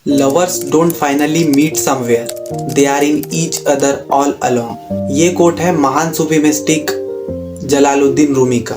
Lovers don't finally meet somewhere, they are in each other all along. ये quote है महान सूफी mystic Jalaluddin Rumi का।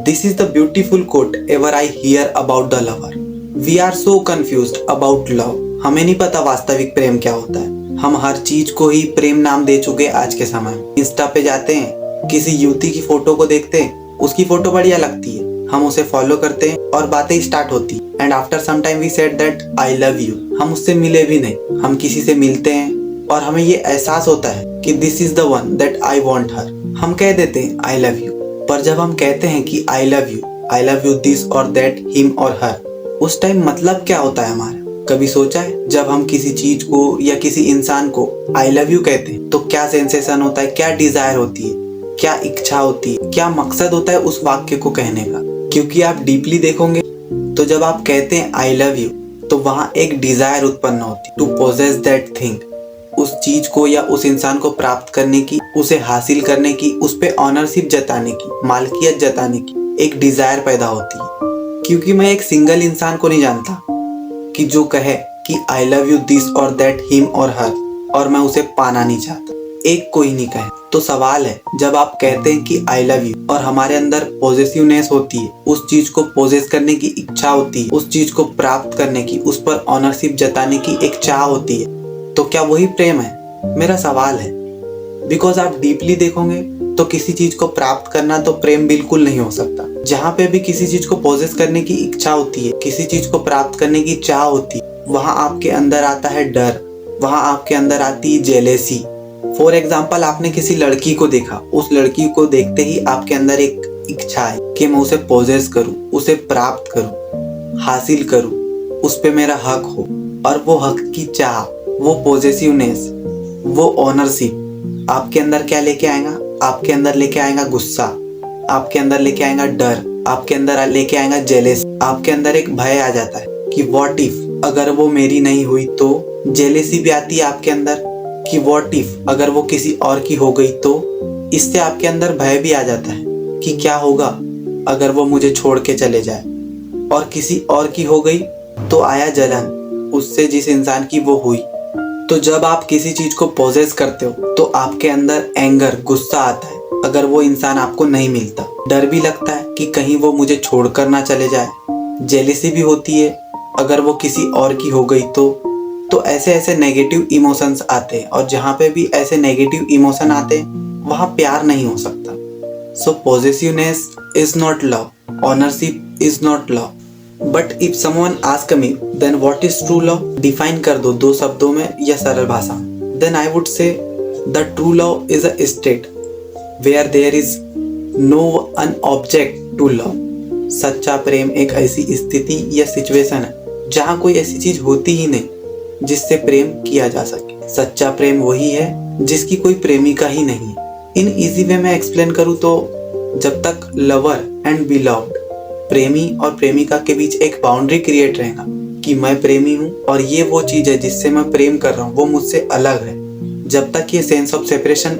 This is the beautiful quote ever I hear about the lover. We are so confused about love. हमें नहीं पता वास्तविक प्रेम क्या होता है। हम हर चीज को ही प्रेम नाम दे चुके आज के समय में। इंस्टा पे जाते हैं, किसी युवती की फोटो को देखते हैं, उसकी फोटो बढ़िया लगती है, हम उसे फॉलो करते हैं और बातें स्टार्ट होती है। And after some time we said that I love you. हम उससे मिले भी नहीं, हम किसी से मिलते हैं और हमें ये एहसास होता है कि this is the one that I want her. हम कह देते हैं आई लव यू, पर जब हम कहते हैं कि आई लव यू दिस और दैट, हिम और हर, उस टाइम मतलब क्या होता है हमारा? कभी सोचा है जब हम किसी चीज को या किसी इंसान को आई लव यू कहते हैं तो क्या सेंसेशन होता है, क्या डिजायर होती है, क्या इच्छा होती है, क्या मकसद होता है उस वाक्य को कहने का? क्योंकि आप डीपली देखोगे तो जब आप कहते हैं आई लव यू तो वहां एक डिजायर उत्पन्न होती, टू पोजेस दैट थिंग। उस चीज को या उस इंसान को प्राप्त करने की, उसे हासिल करने की, उस पे ऑनरशिप जताने की, मालकियत जताने की एक डिजायर पैदा होती है। क्योंकि मैं एक सिंगल इंसान को नहीं जानता कि जो कहे कि आई लव यू दिस और दैट, हिम और हर, और मैं उसे पाना नहीं चाहता। एक कोई नहीं कहे। तो सवाल है, जब आप कहते हैं कि आई लव यू और हमारे अंदर पॉजिटिवनेस होती है, उस चीज को पोजेस करने की इच्छा होती है, उस चीज को प्राप्त करने की, उस पर ऑनरशिप जताने की एक चाह होती है, तो क्या वही प्रेम है? मेरा सवाल है। बिकॉज आप डीपली देखोगे तो किसी चीज को प्राप्त करना तो प्रेम बिल्कुल नहीं हो सकता। जहाँ पे भी किसी चीज को पोजेस करने की इच्छा होती है, किसी चीज को प्राप्त करने की चाह होती है, वहां आपके अंदर आता है डर, वहां आपके अंदर आती है जेलेसी। फॉर एग्जाम्पल, आपने किसी लड़की को देखा, उस लड़की को देखते ही आपके अंदर एक इच्छा है कि मैं उसे पोजेस करूं, उसे प्राप्त करूं, हासिल करूं, उस पे मेरा हक हो। और वो हक की चाह, वो पॉजिटिवनेस, वो ऑनरशिप आपके अंदर क्या लेके आएगा? आपके अंदर लेके आएगा गुस्सा, आपके अंदर लेके आएगा डर, आपके अंदर लेके आएगा जेलेस। आपके अंदर एक भय आ जाता है कि व्हाट इफ अगर वो मेरी नहीं हुई तो। जेलेसी भी आती है आपके अंदर कि व्हाट इफ अगर वो किसी और की हो गई तो। इससे आपके अंदर भय भी आ जाता है कि क्या होगा अगर वो मुझे छोड़ के चले जाए, और किसी और की हो गई तो आया जलन उससे, जिस इंसान की वो हुई। तो जब आप किसी चीज को पोजेस करते हो तो आपके अंदर एंगर, गुस्सा आता है अगर वो इंसान आपको नहीं मिलता। डर भी लगता है कि कहीं वो मुझे छोड़कर ना चले जाए। जेलिसी भी होती है अगर वो किसी और की हो गई तो ऐसे ऐसे नेगेटिव इमोशंस आते हैं, और जहाँ पे भी ऐसे नेगेटिव इमोशन आते हैं वहाँ प्यार नहीं हो सकता। So positiveness is not love, ownership is not love. But if someone ask me then what is true love, define कर दो 2 शब्दों में या सरल भाषा में, then I would say the true love is a state where there is no an object to love. सच्चा प्रेम एक ऐसी स्थिति या सिचुएशन है जहाँ कोई ऐसी चीज होती ही नहीं जिससे प्रेम किया जा सके। सच्चा प्रेम वही है जिसकी कोई प्रेमिका ही नहीं है। इन इजी वे में एक्सप्लेन करूँ तो जब तक लवर एंड बिलव्ड, प्रेमी और प्रेमिका के बीच एक बाउंड्री क्रिएट रहेगा कि मैं प्रेमी हूँ और ये वो चीज है जिससे मैं प्रेम कर रहा हूँ, वो मुझसे अलग है, जब तक ये सेंस ऑफ सेपरेशन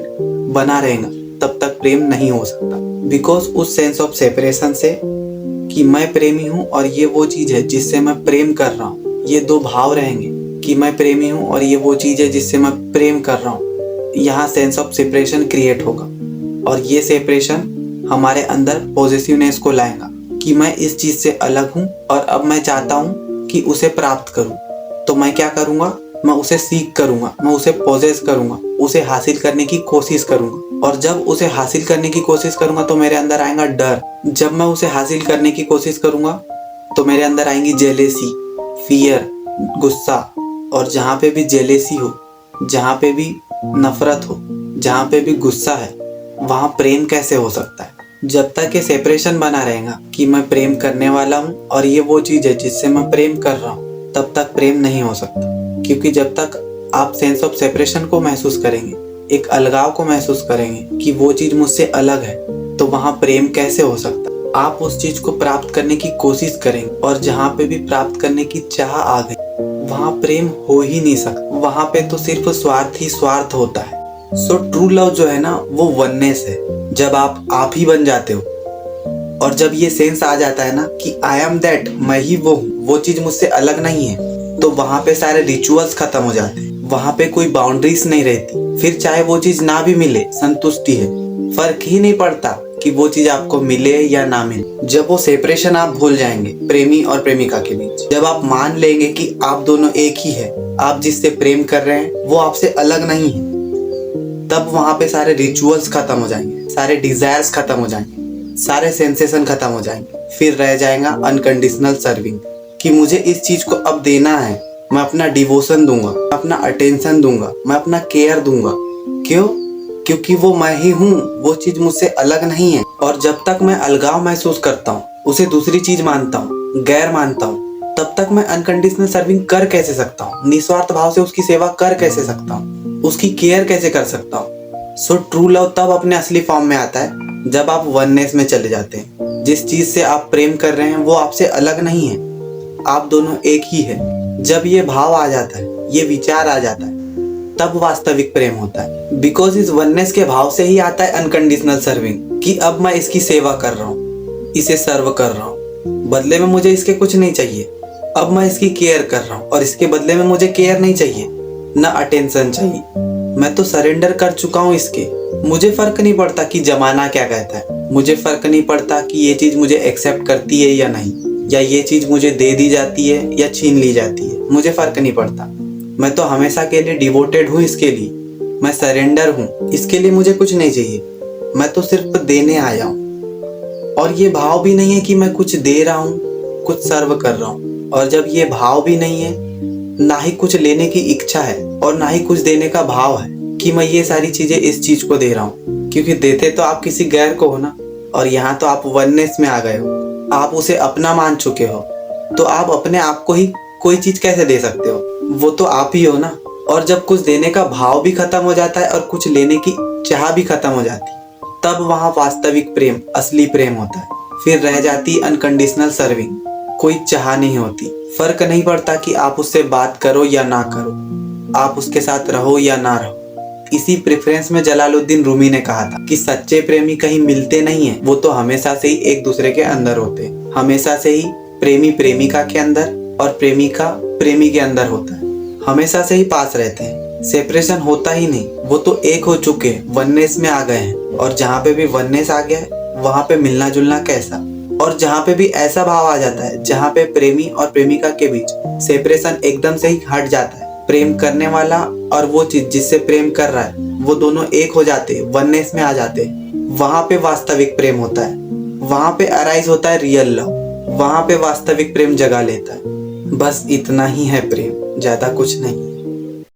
बना रहेगा तब तक प्रेम नहीं हो सकता। बिकॉज उस सेंस ऑफ सेपरेशन से कि मैं प्रेमी हूँ और ये वो चीज है जिससे मैं प्रेम कर रहा हूँ, ये 2 भाव रहेंगे कि मैं प्रेमी हूँ और ये वो चीज है जिससे मैं प्रेम कर रहा हूँ। यहाँ सेंस ऑफ सेपरेशन क्रिएट होगा और ये सेपरेशन हमारे अंदर पॉजिटिवनेस को लाएगा कि मैं इस चीज से अलग हूँ और अब मैं चाहता हूँ कि उसे प्राप्त करूँ। तो मैं क्या करूँगा? मैं उसे सीख करूँगा, मैं उसे पोजेस करूँगा, उसे हासिल करने की कोशिश करूँगा। और जब उसे हासिल करने की कोशिश करूँगा तो मेरे अंदर आएगा डर। जब मैं उसे हासिल करने की कोशिश करूँगा तो मेरे अंदर आएंगी जेलेसी, फियर, गुस्सा। और जहाँ पे भी जेलेसी हो, जहाँ पे भी नफरत हो, जहाँ पे भी गुस्सा है, वहाँ प्रेम कैसे हो सकता है? जब तक ये सेपरेशन बना रहेगा कि मैं प्रेम करने वाला हूँ और ये वो चीज है जिससे मैं प्रेम कर रहा हूँ, तब तक प्रेम नहीं हो सकता। क्योंकि जब तक आप सेंस ऑफ सेपरेशन को महसूस करेंगे, एक अलगाव को महसूस करेंगे कि वो चीज मुझसे अलग है, तो वहाँ प्रेम कैसे हो सकता? आप उस चीज को प्राप्त करने की कोशिश करेंगे और जहाँ पे भी प्राप्त करने की चाह आ गई वहाँ प्रेम हो ही नहीं सकता। वहाँ पे तो सिर्फ स्वार्थ ही स्वार्थ होता है। सो ट्रू लव जो है ना, वो वननेस है, जब आप ही बन जाते हो। और जब ये सेंस आ जाता है ना कि आई एम दैट, मैं ही वो हूँ, वो चीज मुझसे अलग नहीं है, तो वहाँ पे सारे रिचुअल्स खत्म हो जाते हैं, वहाँ पे कोई बाउंड्रीज नहीं रहती। फिर चाहे वो चीज ना भी मिले, संतुष्टि है। फर्क ही नहीं पड़ता कि वो चीज आपको मिले या ना मिले। जब वो सेपरेशन आप भूल जाएंगे प्रेमी और प्रेमिका के बीच, जब आप मान लेंगे कि आप दोनों एक ही है, आप जिससे प्रेम कर रहे हैं वो आपसे अलग नहीं है, तब वहां पे सारे रिचुअल्स खत्म हो जाएंगे, सारे डिजायर्स खत्म हो जाएंगे, सारे सेंसेशन खत्म हो जाएंगे। फिर रह जाएगा अनकंडीशनल सर्विंग, कि मुझे इस चीज को अब देना है, मैं अपना डिवोशन दूंगा, मैं अपना अटेंशन दूंगा, मैं अपना केयर दूंगा। क्यों? क्योंकि वो मैं ही हूँ, वो चीज मुझसे अलग नहीं है। और जब तक मैं अलगाव महसूस करता हूँ, उसे दूसरी चीज मानता हूँ, गैर मानता हूँ, तब तक मैं अनकंडीशनल सर्विंग कर कैसे सकता हूँ? निस्वार्थ भाव से उसकी सेवा कर कैसे सकता हूँ? उसकी केयर कैसे कर सकता हूँ? सो ट्रू लव तब अपने असली फॉर्म में आता है जब आप वननेस में चले जाते हैं। जिस चीज से आप प्रेम कर रहे हैं वो आपसे अलग नहीं है, आप दोनों एक ही है। जब ये भाव आ जाता है, ये विचार आ जाता है, तब वास्तविक प्रेम होता है। बिकॉज इस वननेस के भाव से ही आता है अनकंडीशनल सर्विंग, कि अब मैं इसकी सेवा कर रहा हूँ, इसे सर्व कर रहा हूँ, बदले में मुझे इसके कुछ नहीं चाहिए। अब मैं इसकी केयर कर रहा हूँ और इसके बदले में मुझे केयर नहीं चाहिए, ना अटेंशन चाहिए। मैं तो सरेंडर कर चुका हूँ इसके। मुझे फर्क नहीं पड़ता कि जमाना क्या कहता है, मुझे फर्क नहीं पड़ता कि ये चीज मुझे एक्सेप्ट करती है या नहीं, या ये चीज मुझे दे दी जाती है या छीन ली जाती है, मुझे फर्क नहीं पड़ता। मैं तो हमेशा के लिए डिवोटेड हूँ इसके लिए, मैं सरेंडर हूँ, इसके लिए मुझे कुछ नहीं चाहिए, मैं तो सिर्फ देने आया हूँ। और ये भाव भी नहीं है कि मैं कुछ दे रहा हूँ, कुछ सर्व कर रहा हूँ। और जब ये भाव भी नहीं है, ना ही कुछ लेने की इच्छा है और ना ही कुछ देने का भाव है कि मैं ये सारी चीजें इस चीज को दे रहा हूँ, क्योंकि देते तो आप किसी गैर को हो ना। और यहाँ तो आप वननेस में आ गए हो, आप उसे अपना मान चुके हो, तो आप अपने आप को ही कोई चीज कैसे दे सकते हो? वो तो आप ही हो ना। और जब कुछ देने का भाव भी खत्म हो जाता है और कुछ लेने की चाह भी खत्म हो जाती है, तब वहाँ वास्तविक प्रेम, असली प्रेम होता है। फिर रह जाती अनकंडीशनल सर्विंग, कोई चाह नहीं होती। फर्क नहीं पड़ता कि आप उससे बात करो या ना करो, आप उसके साथ रहो या ना रहो। इसी प्रेफरेंस में जलालुद्दीन रूमी ने कहा था कि सच्चे प्रेमी कहीं मिलते नहीं हैं, वो तो हमेशा से ही एक दूसरे के अंदर होते हैं। हमेशा से ही प्रेमी प्रेमिका के अंदर और प्रेमिका प्रेमी के अंदर होता है, हमेशा से ही पास रहते हैं। सेपरेशन होता ही नहीं, वो तो एक हो चुके, वननेस में आ गए हैं। और जहाँ पे भी वननेस आ गया है, वहाँ पे मिलना जुलना कैसा? और जहाँ पे भी ऐसा भाव आ जाता है जहाँ पे प्रेमी और प्रेमिका के बीच सेपरेशन एकदम से ही हट जाता है, प्रेम करने वाला और वो चीज जिससे प्रेम कर रहा है, वो दोनों एक हो जाते, वननेस में आ जाते, वहां पे वास्तविक प्रेम होता है। वहां पे अराइज होता है रियल लव, वहां पे वास्तविक प्रेम जगा लेता है। बस इतना ही है प्रेम, ज्यादा कुछ नहीं।